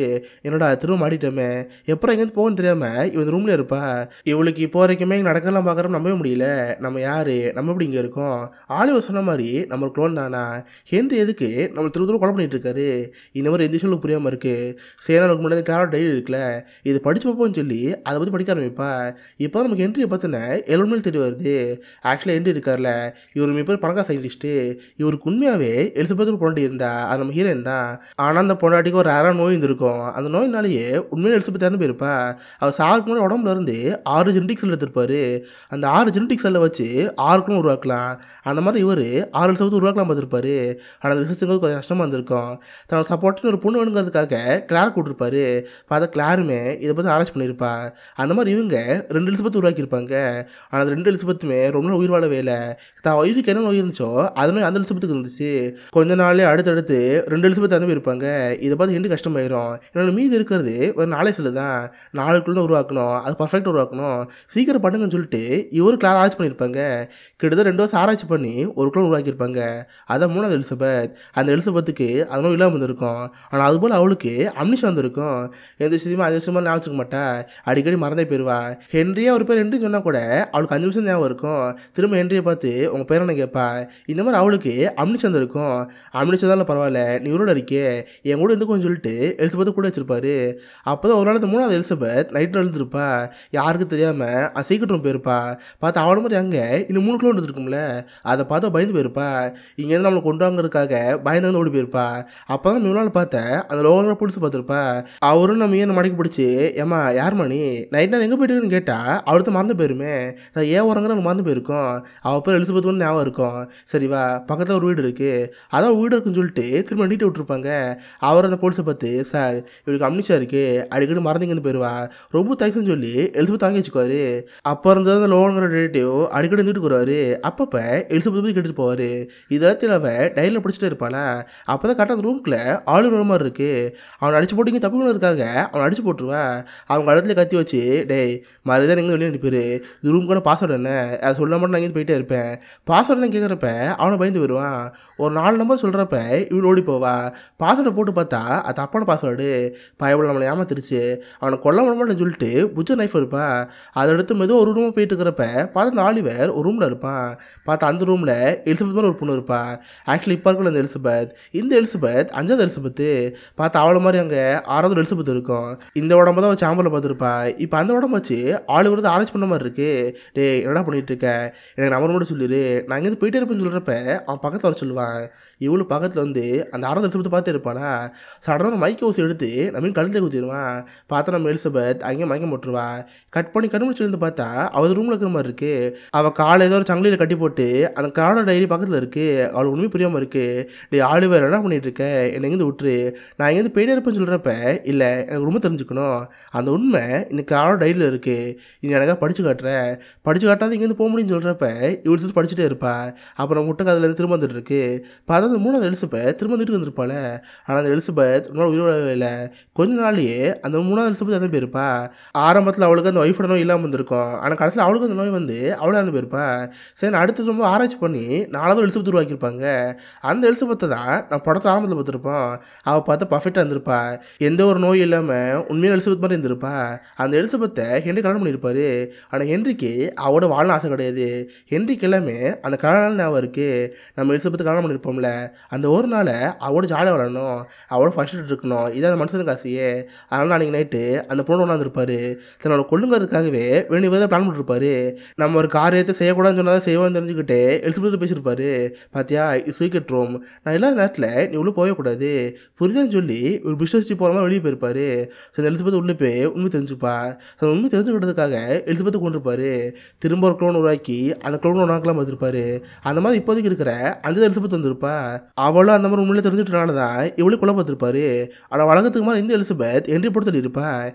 என்னோட திரும்ப மாட்டிட்டோமே, எப்போ எங்கேருந்து போகணும்னு தெரியாமல் இவன் ரூம்லேயே இருப்பா. இவளுக்கு இப்போ வரைக்குமே இங்கே நடக்கலாம் பார்க்குறோம் நம்பவே முடியல, நம்ம யார், நம்ம எப்படி இங்கே இருக்கோம், ஆலிவர் சொன்ன மாதிரி நம்ம க்ளோன் தானா, ஹென்றி எதுக்கு நம்ம திரும்ப கொலை பண்ணிட்டு இருக்காரு, இந்த மாதிரி எந்த விஷயம் புரியாமல் இருக்குது. சரி நமக்கு முன்னாடி கிளாரோட டைரி இருக்குல்ல, இது படிச்சு பார்ப்போம்னு சொல்லி அதை பற்றி படிக்க ஆரம்பிப்பா. இப்போ நமக்கு ஹென்ரியை பார்த்து பற்றின எலுமையில் தெரிய வருது. ஆக்சுவலாக ஹென்றி இருக்கார்ல, இவர் மிகப்பெரிய பணக்கார சயின்டிஸ்ட்டு. இவருக்கு உண்மையாகவே எலிசபெத் பொண்டாட்டி இருந்தா அது நம்ம ஹீரோயின் தான். ஆனால் அந்த பொண்டாட்டிக்கு ஒரு ரேரான நோய் இருந்திருக்கும். அந்த நோயினாலேயே உண்மையிலே எலிசபெத் இறந்து போயிருப்பா. அவர் சாகுக்கு முன்னாடி உடம்புல இருந்து 6 ஜெனடிக் செல் எடுத்திருப்பாரு. அந்த 6 ஜெனடிக் செல்லை வச்சு 6 குளோன் உருவாக்கலாம். அந்த மாதிரி இவர் 6 எலிசபெத் உருவாக்கலாம் பார்த்துருப்பாரு. ஆனால் அந்த ரிசர்ச்சுங்கிறது கொஞ்சம் கஷ்டமாக இருந்திருக்கும். தன்னோட சப்போர்ட்டுன்னு ஒரு பொண்ணு வேணுங்கிறதுக்காக கிளாரை கூட்டிருப்பாரு. பார்த்தா கிளாருமே இதை பற்றி ஆராய்ச்சி பண்ணியிருப்பா. அந்த மாதிரி இவங்க 2 எலிசபெத் உருவாக்கியிருப்பாங்க. ஆனால் அந்த 2 எலிசபெத்துமே ரொம்ப நாள் உயிர் வாழவே இல்லை. தான் ஒய்ஃபுக்கு என்ன நோய் இருந்துச்சோ அது நோய் அந்த எலிசபெத்துக்கு இருந்துச்சு. கொஞ்ச நாளே அடுத்தடுத்து 2 எலிசபெத் இறந்து போயிருப்பாங்க. இதை பார்த்து ஹென்றி கஷ்டமாயிரும். என்னோட மீதி இருக்கிறது ஒரு 4 செல்லு தான், 4 குள்ள உருவாக்கணும், அது பர்ஃபெக்டாக உருவாக்கணும், சீக்கிரம் பண்ணுங்கன்னு சொல்லிட்டு இவரு கிளார் ஆராய்ச்சி பண்ணியிருப்பாங்க. கிட்டத்தட்ட 2 வருஷம் ஆராய்ச்சி பண்ணி ஒரு குளோன் உருவாக்கியிருப்பாங்க. அதான் 3வது எலிசபெத். அந்த எலிசபெத்துக்கு அது நோய் இல்லாமல் இருந்திருக்கும். ஆனால் அதுபோல் அவளுக்கு அம்னிஷா வந்திருக்கும். எந்த விஷயமா 5 வருஷமா ஞாபகம் வச்சுக்க மாட்டா, அடிக்கடி மறந்தே போயிடுவா. ஹென்ரியா ஒரு பேர் ஹென்றி சொன்னால் கூட அவளுக்கு 5 நிமிஷம் ஞாபகம் இருக்கும். திரும்ப ஹென்ரியை பார்த்து உங்கள் பேர் என்ன கேட்பா. இந்த மாதிரி அவளுக்கு அம்னிஷா இருக்கும். அம்னிஷா தான் பரவாயில்ல, நீ இவரோட இருக்கே, என் கூட இருந்துக்கும்னு சொல்லிட்டு எலிசபெத்தை கூட வச்சிருப்பாரு. அப்போ தான் ஒரு நாள் 3வது எலிசபெத் நைட்டில் எழுந்திருப்பா. யாருக்கும் தெரியாமல் அந்த சீக்கிரம் ரூம் போயிருப்பா. பார்த்து அவளை மாதிரி அங்கே இன்னும் 3 கிலோமீட்டர் இருக்கும்ல, அதை பார்த்து பயந்து போயிருப்பா. இங்கேருந்து நம்மளை கொண்டு வாங்கிறதுக்காக பயந்து வந்து ஓடி போயிருப்பா. அப்போ தான் நம்ம நாள் பார்த்த அந்த லோகங்களை பிடிச்சி பார்த்துருப்பா. அவரும் நம்ம ஏன் மடக்கி பிடிச்சி, ஏமா யார் மணி நைட் நான் எங்கே போயிட்டுன்னு கேட்டால் அவளுக்கு மறந்து போயிருமே. ஏன் உரங்கிற மறந்து போயிருக்கோம். அவள் பேர் எலிசபெத் ஒன்று ஞாபகம் இருக்கும். சரிவா, பக்கத்தில் ஒரு வீடு இருக்குது, அதான் வீடு இருக்குன்னு சொல்லிட்டு திரும்ப நீட்டி விட்டுருப்பாங்க. அவர் அந்த போலீஸை பார்த்து, சார் இவருக்கு அம்னிஷா இருக்குது, அடிக்கடி மறந்துங்கன்னு போயிடுவா, ரொம்ப தேங்க்ஸ்ன்னு சொல்லி எலிசபெத் வாங்கி வச்சுக்குவாரு. அப்போ இருந்தது அந்த லோகங்கிற ரிலேட்டிவ் அடிக்கடி வீட்டுக்கு வருவார். அப்பப்போ எலிசபெத் போய் கேட்டுட்டு போவார். இதாச்சும் அவள் டைரியில் படிச்சுட்டே இருப்பாளா. அப்போ தான் கரெக்டாக அந்த ரூம்குள்ளே ஆளு வர மாதிரி இருக்குது. அவனை அடிச்சு போட்டு இங்கே தப்பிக்கணுறதுக்காக அவனை அடிச்சு போட்டுருவா. அவங்க இடத்துல கத்தி வச்சு, டேய் மறுதான் எங்கே வெளியே அனுப்பிடு, இது ரூமுக்கான பாஸ்வேர்டு என்ன, அதை சொல்ல மட்டும் நான் இங்கே போயிட்டே இருப்பேன், பாஸ்வேர்டு தான் கேட்குறப்ப அவனை பயந்து வருவான். ஒரு 4 நம்பர் சொல்கிறப்ப இவள் ஓடி போவா. பாஸ்வேர்டை போட்டு பார்த்தா அது தப்பான பாஸ்வேர்டு. பயபுல நம்மளை ஏமாத்திருச்சு, அவனை கொல்ல முடியுமான்னு சொல்லிட்டு புச்ச நைஃப் இருப்பா. அதை எடுத்து மெதுவாக ஒரு ரூமாக போயிட்டு இருக்கிறப்ப பார்த்தா அந்த ஆலிவர் ஒரு ரூமில் இருப்பான். பார்த்தா அந்த ரூமில் எலிசபெத் மாதிரி ஒரு பொண்ணு இருப்பா. ஆக்சுவலி இப்போ இருக்கல இந்த எலிசபெத், இந்த எலிசபெத் 5வது எலிசபெத்து. பார்த்தா அவளை மாதிரி அங்கே 6வது எலிசபெத் இருக்கும். இந்த உடம்பு தான் சாம்பலில் பார்த்துருப்பா. இப்போ அந்த உடம்பு வச்சு ஆலிவர் தான் ஆராய்ச்சி பண்ண மாதிரி இருக்கு. டே என்னடா பண்ணிட்டு இருக்க, எனக்கு நம்பர் மட்டும் சொல்லிடு, நான் இங்கேருந்து போயிட்டே இருப்பேன்னு சொல்கிறப்ப அவன் பக்கத்தில் வர சொல்லுவான். இவ்வளோ பக்கத்தில் வந்து அந்த 6வது எலிசபெத்தை பார்த்து இருப்பாளா. சடனாக மைக் ஊசி எடுத்து நம்ம கழுத்தில் குத்திடுவான். பார்த்தா நம்ம எலிசபெத் அங்கேயே மயக்கம் போட்டுருவா. கட் பண்ணி கண்டுபிடிச்சி இருந்து பார்த்தா அவள் ரூமில் இருக்கிற மாதிரி இருக்குது. அவள் காலை ஏதோ ஒரு சங்கிலியில் கட்டி போட்டு அந்த கார்டோட டைரி பக்கத்தில் இருக்குது. அவளுக்கு ஒன்றுமே புரியாமல் இருக்குது. டே ஆலிவர் என்ன பண்ணிட்டு இருக்க, என்னை எங்கேருந்து விட்டுரு, நான் இங்கேருந்து போயிட்டே இருப்பேன்னு சொல்கிறப்ப இல்லை எனக்கு ரொம்ப தெரிஞ்சுக்கணும், அந்த உண்மை இன்னைக்கு கார்டோட டைரியில் இருக்குது, நீ எனக்காக படித்து காட்டுறேன், படித்து காட்டாது இங்கேருந்து போக முடியும்னு சொல்கிறப்ப இவள் சொல்லி படிச்சுட்டே இருப்பா. அப்புறம் முட்டை கதையிலேருந்து திரும்ப வந்துட்டு இருக்கு. பார்த்தா அந்த 3வது எலிசபெத் திரும்ப வீட்டுக்கு வந்திருப்பாள். ஆனால் அந்த எலிசபெத் ரொம்ப உயிர் வாழவே இல்லை. கொஞ்ச நாளையே அந்த 3வது எலிசபெத் இறந்து போயிருப்பா. ஆரம்பத்தில் அவளுக்கு அந்த ஒய்ஃபோட நோய் இல்லாமல் இருந்திருக்கும். ஆனால் கடைசியில் அவளுக்கு அந்த நோய் வந்து அவளே இறந்து போயிருப்பா. சரி, அடுத்து ரொம்ப ஆராய்ச்சி பண்ணி 4வது எலிசபெத் உருவாக்கியிருப்பாங்க. அந்த எலிசபெத்தை தான் நான் படத்தில் ஆரம்பத்தில் பார்த்துருப்போம். அவள் பார்த்தா பர்ஃபெக்டாக இருந்திருப்பா, எந்த ஒரு நோய் இல்லாமல் உண்மையான எலிசபெத் மாதிரி இருந்திருப்பா. அந்த எலிசபெத்தை ஹென்றி கல்யாணம் பண்ணியிருப்பாரு. ஆனால் ஹென்றிக்கு அவளோட வாழ ஆசை கிடையாது. ஹென்றிக்கு எல்லாமே அந்த கல்யாணம் ஞாபகம் இருக்குது. நம்ம எலிசபெத்து கல்யாணம் பண்ணியிருப்போம்ல, அந்த ஒரு நாளை அவளோட ஜாலியாக வளரணும், அவளோட ஃபர்ஸ்ட் இருக்கணும், இதான் அந்த மனுஷனுக்கு ஆசையே. அதனால் அன்றைக்கி நைட்டு அந்த பொண்ணு ஒன்றாந்துருப்பாரு. தன்னோட கொள்ளுங்கிறதுக்காகவே வேணும் விதம் பிளான் பண்ணிருப்பாரு. நம்ம ஒரு காரியத்தை செய்யக்கூடாதுன்னு சொன்னால் செய்வோம்னு தெரிஞ்சுக்கிட்டு எலிசபெத் பேசியிருப்பாரு. பார்த்தியா இது சீக்கிரம் ரூம், நான் இல்லாத நேரத்தில் நீ உள்ளே போகக்கூடாது புரியுதான்னு சொல்லி ஒரு பிஸ்னஸ் ட்ரிப் போகிற மாதிரி வெளியே போயிருப்பாரு. ஸோ எலிசபெத் உள்ளே போய் உண்மை தெரிஞ்சுப்பா. அந்த உண்மை தெரிஞ்சுக்கிட்டதுக்காக எலிசபெத்தை கொண்டிருப்பாரு. திரும்ப ஒரு க்ளோன் உருவாக்கி அந்த க்ளோன் உருவாக்கலாம் பார்த்துருப்பாரு. அந்த மாதிரி இப்போதைக்கு இருக்கிற 5வது எலிசபெத் வந்திருப்பா. அவளும் அந்த மாதிரி உண்மையிலே தெரிஞ்சுட்டனால தான் இவளே கொலை பார்த்துருப்பாரு. ஆனால் வழக்கத்துக்கு மாதிரி இந்த எலிசபெத் என்ட்ரி போட்டு இருப்பா.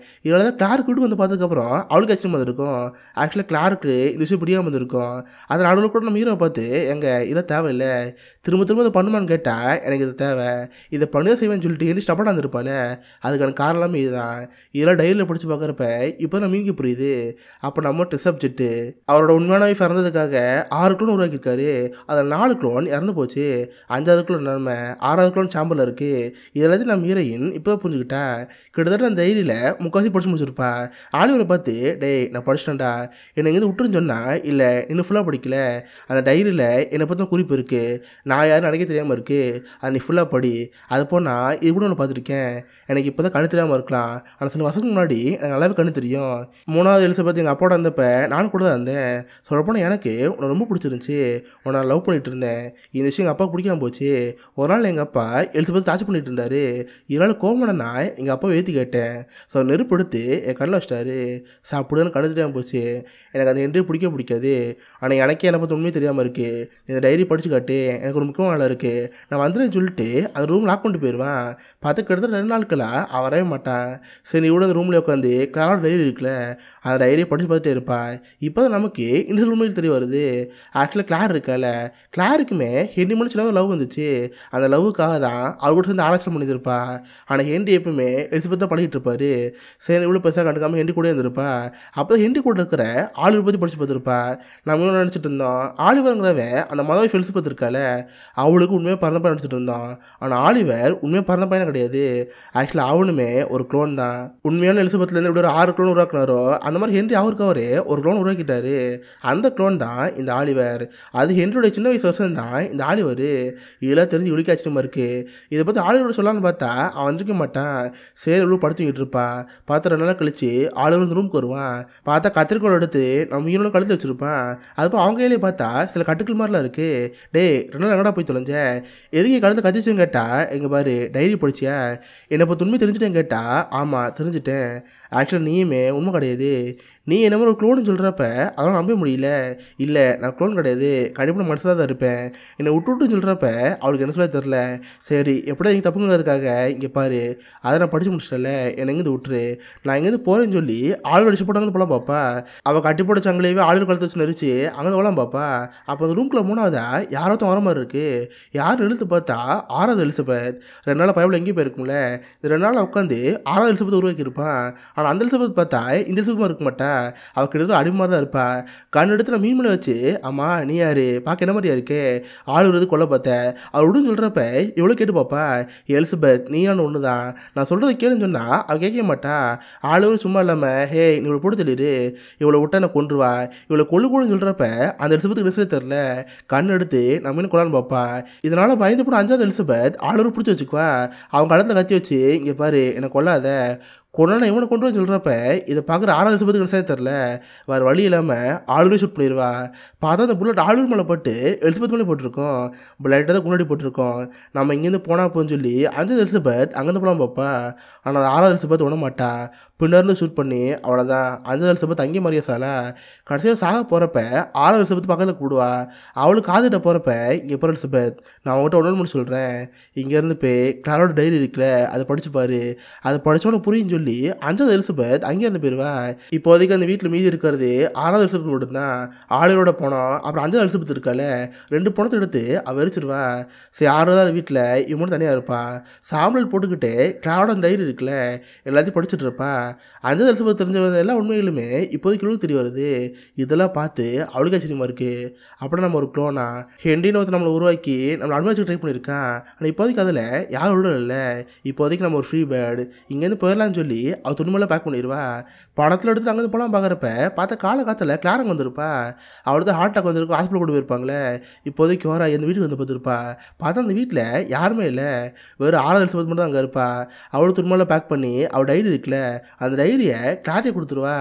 இவளை தான் கிளார்க் வீட்டுக்கு வந்து பார்த்ததுக்கப்புறம் அவளுக்கு ஆச்சரியமாக இருக்கும். ஆக்சுவலாக கிளார்க்கு இந்த விஷயம் பிடிக்காமல் வந்திருக்கும். அதை நடுவில் கூட நம்ம ஹீரோவை பார்த்து எங்கே இதெல்லாம் தேவையில்லை, திரும்ப திரும்ப இதை பண்ணுமான்னு கேட்டால் எனக்கு இது தேவை, இதை பண்ணிதான் செய்வேன்னு சொல்லிட்டு என்ன ஸ்டப்படாக இருந்திருப்பாள். அதுக்கான காரணமே இதுதான். இதெல்லாம் டைரியில் படித்து பார்க்குறப்ப இப்போ தான் மீங்க புரியுது. அப்போ நம்ம டெஸ்ட் சப்ஜெக்ட்டு அவரோட உண்மையான வைஃப் இறந்ததுக்காக 6 க்ளோன் உருவாக்கியிருக்காரு. அதில் 4 க்ளோன் இறந்து போச்சு, 5வது க்ளோன் நம்ம 6வது க்ளோன் சாம்பரில் இருக்குது. இதெல்லாத்தையும் நம்ம ஹீரோயின் இப்போ தான் புரிஞ்சுக்கிட்டா. கிட்டத்தட்ட அந்த டைரியில் முக்கால்வாசி படிச்சு முடிச்சிருப்பா. ஆலிவரை பார்த்து, டேய் நான் படிச்சிட்டேன்டா, என்னை இங்கேருந்து விட்டுருன்னு சொன்னால், இல்லை இன்னும் ஃபுல்லாக படிக்கல, அந்த டைரியில் என்னை பற்றின குறிப்பு இருக்குது, நான் யாரும் எனக்கே தெரியாமல் இருக்குது, அதை நீ ஃபுல்லாக படி. அது போனால் இது கூட ஒன்று பார்த்துருக்கேன், எனக்கு இப்போ தான் கண்ணு தெரியாமல் இருக்கலாம், ஆனால் சில வருஷத்துக்கு முன்னாடி எனக்கு நல்லாவே கண்ணு தெரியும். 3வது எலிசபெத் எங்கள் அப்பாவோட இருந்தப்போ நானும் கூட தான் இருந்தேன். சொல்லப்போனால் எனக்கு உன்னை ரொம்ப பிடிச்சிருந்துச்சி, உன்னை நான் லவ் பண்ணிட்டு இருந்தேன். இந்த விஷயம் எங்கள் அப்பா பிடிக்காம போச்சு. ஒரு நாள் எங்கள் அப்பா எலிசபெத் டார்ச்சர் பண்ணிட்டு இருந்தார். இதனால் கோவமான நான் எங்கள் அப்பாவை ஏற்றி கேட்டேன். ஸோ நெருப்பு எடுத்து என் கண்ணில் வச்சிட்டாரு. ஸோ அப்படின்னு கண்ணு தெரியாமல் போச்சு. எனக்கு அந்த என்ட்ரி பிடிக்காது. ஆனால் எனக்கே என்னை பற்றி உண்மையே தெரியாமல் இருக்குது. இந்த டைரி படித்து காட்டு, எனக்கு ஒரு முக்கியமான வேலை இருக்குது, நான் வந்துடுறேன்னு சொல்லிட்டு அந்த ரூம் லாக் பண்ணிட்டு போயிடுவேன். பார்த்து கிட்டத்தட்ட 2 நாட்களாக அவன் வரவே மாட்டான். சரி இவ்வளோ அந்த ரூமில் உட்காந்து கிளாரோட டைரி இருக்குல்ல, அந்த டைரியை படித்து பார்த்துட்டே இருப்பா. இப்போ தான் நமக்கு இந்த உண்மையில் தெரிய வருது. ஆக்சுவலாக கிளார் இருக்கால, கிளாருக்குமே ஹென்ரி மனு சின்ன லவ் வந்துச்சு. அந்த லவ்வுக்காக தான் அவர் கூட சேர்ந்து ஆராய்ச்சி பண்ணியிருப்பா. ஆனால் ஹென்ரி எப்பவுமே எலிசபெத் தான் படிக்கிட்டு இருப்பார். சரி இவ்வளோ பெருசாக கண்டுக்காமல் ஹென்ரி கூட இருந்திருப்பா. அப்போ தான் ஹென்ரி கூட இருக்கிற ஆலிவர் பற்றி படித்து பார்த்துருப்பா. நம்ம இன்னும் நினச்சிட்டு இருந்தோம் ஆலிவருங்கிறவன் அந்த மதவை எலிசபெத் இருக்கால, அவளுக்கு உண்மையாக பிறந்த பையன் நினச்சிட்டு இருந்தோம். ஆனால் ஆலிவர் உண்மையாக பிறந்த பையன் கிடையாது. ஆக்சுவலாக அவனுமே ஒரு க்ளோன் தான். உண்மையான எலிசபெத்லேருந்து இப்படி ஒரு 6 க்ளோன் உருவாக்குனாரோ அந்த மாதிரி ஹென்ரி அவருக்கு அவரே ஒரு க்ளோன் உருவாக்கிட்டாரு. அந்த க்ளோன் தான் இந்த ஆலிவர். அது ஹென்ரியோட சின்ன வயசு வருஷம் தான் இந்த ஆலிவர். இதெல்லாம் தெரிஞ்சு இவளுக்கு ஆச்சரியமாக இருக்குது. இதை பற்றி ஆலிவர் சொல்லலான்னு பார்த்தா அவன் வந்துருக்க மாட்டான். சரி இவ்வளோ படுத்துக்கிட்டு இருப்பா. பார்த்து 2 நாள் கழிச்சு ஆலிவர் இந்த ரூமுக்கு வருவான். பார்த்தா கத்திரிக்கோள் எடுத்து நம்ம ஹீரோனை கழுத்து வச்சுருப்பான். அதுப்போ அவங்க கையிலே பார்த்தா சில கட்டுக்கள் மாதிரிலாம் இருக்குது. டே 2 நாள் எங்கடா போய் தொலைஞ்ச, எதுக்கு கழுத்தை கத்திச்சுன்னு கேட்டால், எங்கள் பாரு டைரி படிச்சியா, என்னை இப்போ உண்மை தெரிஞ்சுட்டேன்னு கேட்டால், ஆமாம் தெரிஞ்சுட்டேன். ஆக்சுவலாக நீயுமே உண்மை கிடையாது, நீ என்ன மாதிரி ஒரு க்ளோன்னு சொல்கிறப்ப அதெல்லாம் நம்ப முடியல. இல்லை நான் க்ளோன் கிடையாது, கண்டிப்பாக நான் மனசில் தான் இருப்பேன். என்னை விட்டுன்னு சொல்கிறப்ப அவளுக்கு என்ன சொல்ல தெரில. சரி எப்படியா நீங்கள் தப்புங்கிறதுக்காக இங்கே பாரு, அதை நான் படித்து முடிச்சிட்டல, என்னை எங்கேருந்து விட்டுரு, நான் எங்கேருந்து போகிறேன்னு சொல்லி ஆள் அடிச்சு போட்டாங்க போலாம் பாப்பா. அவள் கட்டி போட்ட சங்கிலேயே ஆளுநர் கழுத்து வச்சு நெரிச்சு அங்கே போகலாம் பாப்பா. அப்போ அந்த ரூம்குள்ளே 3வதா யாராவது வர மாதிரி இருக்குது. யார் எழுத்து பார்த்தா 6வது எலிசபெத். 2 நாள் பயவில் எங்கேயும் போயிருக்கும்ல, இந்த 2 நாள் உட்காந்து 6வது எலிசபெத் உருவாக்கியிருப்பான். ஆனால் அந்த எலிசபெத் பார்த்தா இந்த எலிசபெத் இருக்க மாட்டா. அவள் கிட்டத்தட்ட அடிமாதிரி தான் இருப்பா. கண் எடுத்து நான் மீன் பண்ணி வச்சு, அம்மா நீ யார், பார்க்க என்ன மாதிரியா இருக்கே, ஆள் வருது கொல்ல பார்த்தேன் அவள் விடுன்னு சொல்கிறப்ப எவ்வளோ கேட்டு பாப்பா. எலிசபெத் நீயான ஒன்று தான், நான் சொல்கிறத கேளுன்னு சொன்னால் அவள் கேட்க மாட்டா. ஆள் சும்மா இல்லாமல் ஹே நீ இவ்வளோ போட்டு தெளிரு, இவ்வளோ விட்டா நான் கொண்டுருவா, இவ்வளோ கொள்ளுக்கூடன்னு சொல்கிறப்ப அந்த எலிசபெத்துக்கு நினைச்சதே தெரில. கண் எடுத்து நான் மீன் கொள்ளான்னு பாப்பா. இதனால் பயந்து போட 5வது எலிசபெத் ஆளூர் பிடிச்சி வச்சுக்குவா. அவங்க கடத்தில் கத்தி வச்சு, இங்கே பாரு என்னை கொல்லாத, கொரோனா இவனை கொண்டு வந்து சொல்கிறப்ப இதை பார்க்குற 6வது எலிசபெத்துக்கு நினைச்சதே தெரில. வேறு வழி இல்லாமல் ஆளுநர் ஷூட் பண்ணிடுவா. பார்த்தா அந்த புல்லட் ஆளுநர் மேலே போட்டு எலிசபெத் மேலே போட்டிருக்கோம். பிளட்டை தான் முன்னாடி போட்டிருக்கோம். நம்ம இங்கேருந்து போனால் போன்னு சொல்லி 5வது எலிசபெத் அங்கேருந்து போகலாம் பார்ப்பா. ஆனால் அந்த 6வது எலிசபெத் விட மாட்டா. பின்னர்ந்து ஷூட் பண்ணி அவ்வளோதான். 5வது எலிசபெத் அங்கேயே மறிய சாலா. கடைசியாக சாக போகிறப்ப 6வது எலிசபெத் பக்கத்தில் கூடுவா. அவளுக்கு காதுகிட்ட போகிறப்ப, இங்கே போகிற எலிசபெத் நான் அவங்ககிட்ட ஒன்று மட்டும் சொல்கிறேன், இங்கேருந்து போய் கிளாரோட டைரி இருக்குல்ல அதை படிச்சு பாரு, அதை படித்தவொன்னு புரியுன்னு சொல்லி 5வது எலிசபெத் அங்கேருந்து போயிடுவா. இப்போதைக்கு அந்த வீட்டில் மீதி இருக்கிறது 6வது எலிசபெத் மட்டும்தான். ஆளுநரோட போனோம். அப்புறம் 5வது எலிசபெத் இருக்கால, 2 பணத்தை எடுத்து அவள் எரிச்சிருவா. சரி 6வது வீட்டில் இவன் மட்டும் தனியாக இருப்பா. சாம்பல் போட்டுக்கிட்டு கிளாரோட டைரி இருக்குல்ல எல்லாத்தையும் படிச்சுட்டு இருப்பா. 5வது எலிசபெத் தெரிஞ்சவங்க எல்லா உண்மைகளுமே இப்போதைக்கு இவளுக்கு தெரிய வருது. இதெல்லாம் பார்த்து அவளுக்கு ஆச்சரியமாக இருக்குது. அப்படின்னா நம்ம ஒரு க்ளோனா, ஹென்ரின்னு ஒருத்தர் நம்மளை உருவாக்கி நம்மளை அனுமதிச்சு ட்ரை பண்ணியிருக்கான். ஆனால் இப்போதைக்கு அதில் யாரும் விடல இல்லை. இப்போதைக்கு நம்ம ஒரு ஃப்ரீ பேர்டு, இங்கேருந்து போயிடலான்னு சொல்லி அவள் துணிமெல்லாம் பேக் பண்ணிடுவா. பணத்தில் எடுத்துட்டு அங்கேருந்து போகலாம் பார்க்குறப்ப பார்த்தா காலத்தில் கிளாரங்க வந்திருப்பா. அவளுக்கு ஹார்ட் அட்டாக் வந்திருக்கும், ஹாஸ்பிட்டல் கொண்டு போயிருப்பாங்களே. இப்போதைக்கு வர எந்த வீட்டுக்கு வந்து பார்த்துருப்பா. பார்த்தா அந்த வீட்டில் யாருமே இல்லை, வெறும் 6வது எலிசபெத் மட்டும் தான் அங்கே இருப்பா. அவளுக்கு துணிமெல்லாம் பேக் பண்ணி அவள் டைரி இருக்குல்ல அந்த டைரியை கிளாரே கொடுத்துருவா.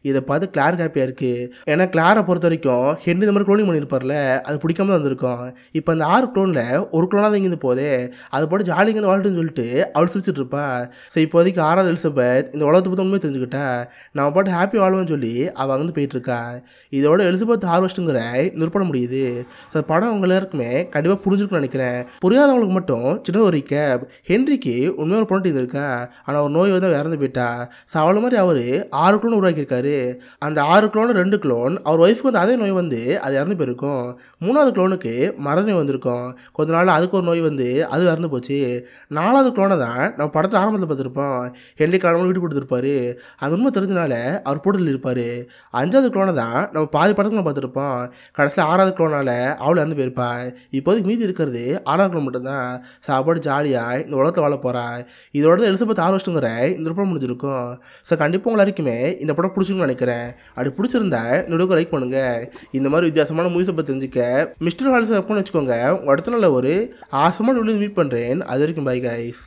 இதை பார்த்து கிளார் ஹாப்பியாக இருக்குது. ஏன்னா கிளாரை பொறுத்த வரைக்கும் ஹென்ரி இந்த மாதிரி க்ளோனிங் பண்ணியிருப்பார்ல, அது பிடிக்காம தான் வந்திருக்கும். இப்போ அந்த 6 க்ளோனில் ஒரு க்ளோனாக தான் இங்கேருந்து போதே, அதை போட்டு ஜாலிங்க வாழ்ட்டுன்னு சொல்லிட்டு அவள் சிரிச்சிட்டு இருப்பா. ஸோ இப்போதைக்கு 6வது எலிசபெத் இந்த உலகத்தை பற்றி உண்மையை தெரிஞ்சுக்கிட்டா. நம்ம பாட்டு ஹாப்பி வாழ்வோன்னு சொல்லி அவள் அங்கேருந்து போயிட்டுருக்கா. இதோட எலிசபெத் ஹார்வெஸ்ட்டுங்கிற நிரூபண முடியுது. ஸோ படம் அவங்க எல்லாருக்குமே கண்டிப்பாக புரிஞ்சுருக்குன்னு நினைக்கிறேன். புரியாதவங்களுக்கு மட்டும் சின்ன ஒரு கேப், ஹென்ரிக்கு உண்மையாக ஒரு பொண்ணு இருக்கா, ஆனால் ஒரு நோய் வந்து இறந்து போயிட்டா. ஸோ அவளை மாதிரி அவர் 6 க்ளோன் உருவாக்கியிருக்காரு. அந்த 6 க்ளோன் 2 க்ளோன் அவர் ஒய்ஃபுக்கு வந்து அதே நோய் வந்து அது இறந்து போயிருக்கும். 3வது க்ளோனுக்கு மறந்து நோய் வந்திருக்கும். கொஞ்ச நாள் அதுக்கு ஒரு நோய் வந்து அது இறந்து போச்சு. 4வது க்ளோனை தான் நம்ம படத்தில் ஆரம்பத்தில் பார்த்துருப்போம். ஹென்ரி காரணமாக வீட்டு கொடுத்துருப்பாரு. அந்த உண்மை தெரிஞ்சனால அவர் போட்டதில் இருப்பார். 5வது க்ளோனை தான் நம்ம பாதி படத்தில் பார்த்துருப்போம். கடைசியில் 6வது க்ளோனால் அவளை இறந்து போயிருப்பா. இப்போதைக்கு மீதி இருக்கிறது 6வது க்ளோன் மட்டும்தான். சாப்பாடு ஜாலியாக இந்த உலகத்தில் வாழ போகிறா. இதோட தான் எலிசபெத் 6 வருஷங்கிற இந்த படம் முடிஞ்சிருக்கும். ஸோ கண்டிப்பாக உங்கள் எல்லாருக்குமே இந்த படம் பிடிச்சிருக்குன்னு நினைக்கிறேன். அப்படி பிடிச்சிருந்தா இந்த லைக் பண்ணுங்கள். இந்த மாதிரி வித்தியாசமான மூவிஸை பற்றி தெரிஞ்சுக்க மிஸ்டர் ஹாலிஸ் வச்சுக்கோங்க. உங்கள் அடுத்த நாள் ஒரு ஆசமான வீடியோ மீட் பண்ணுறேன். அது வரைக்கும் பை கைஸ்.